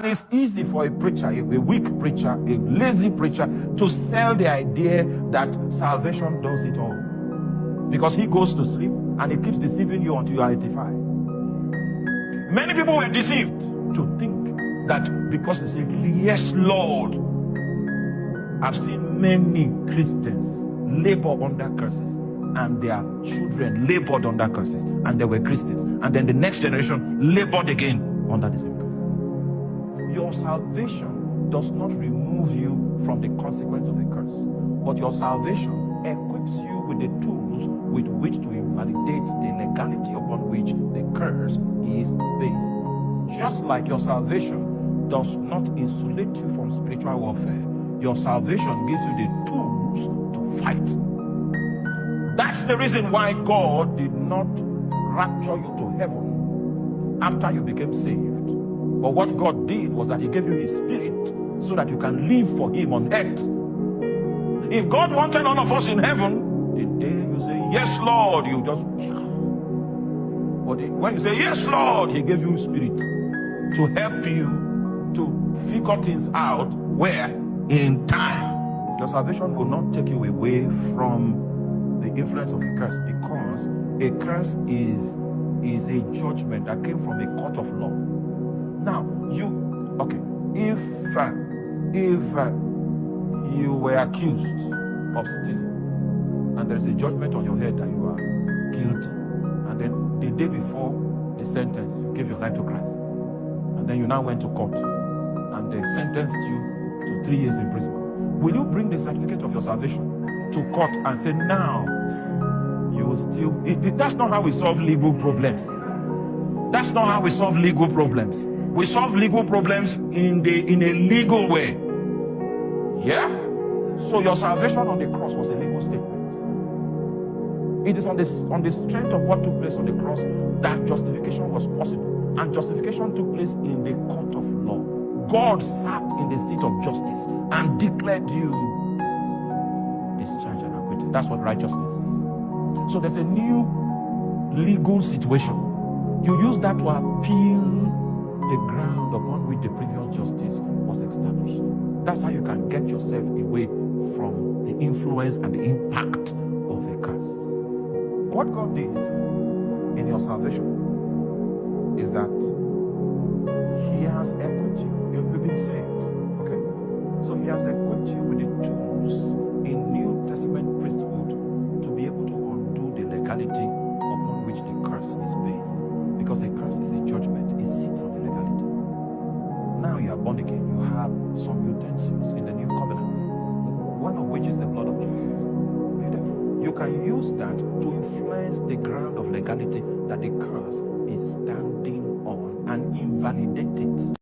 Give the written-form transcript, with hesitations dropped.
It's easy for a preacher, a weak preacher, a lazy preacher, to sell the idea that salvation does it all. Because he goes to sleep and he keeps deceiving you until you are 85. Many people were deceived to think that because they say, yes, Lord. I've seen many Christians labor under curses, and their children labored under curses, and they were Christians. And then the next generation labored again under the same curse. Your salvation does not remove you from the consequence of the curse, but your salvation equips you with the tools with which to invalidate the legality upon which the curse is based. Just like your salvation does not insulate you from spiritual warfare, your salvation gives you the tools to fight. That's the reason why God did not rapture you to heaven after you became saved. But what God did was that he gave you his spirit so that you can live for him on earth. If God wanted all of us in heaven, the day you say, yes, Lord, you just... But when you say, yes, Lord, he gave you his spirit to help you to figure things out where in time. Your salvation will not take you away from the influence of a curse, because a curse is a judgment that came from a court of law. Now, if you were accused of stealing and there is a judgment on your head that you are guilty, and then the day before the sentence you gave your life to Christ, and then you now went to court and they sentenced you to 3 years imprisonment, will you bring the certificate of your salvation to court and say, now you will still... That's not how we solve legal problems. That's not how we solve legal problems. We solve legal problems in a legal way. Yeah? So your salvation on the cross was a legal statement. It is on the strength of what took place on the cross that justification was possible. And justification took place in the court of law. God sat in the seat of justice and declared you discharged and acquitted. That's what righteousness is. So there's a new legal situation. You use that to appeal the ground upon which the previous justice was established. That's how you can get yourself away from the influence and the impact of a curse. What God did in your salvation is that he has equipped you. You've been saved. Okay? So he has equipped you with the tools in New Testament priesthood to be able to undo the legality upon which the curse is based. Because a curse is a judgment. It sits on the legality. Now you are born again. You have some utensils in the new covenant, one of which is the blood of Jesus. You can use that to influence the ground of legality that the curse is standing on and invalidate it.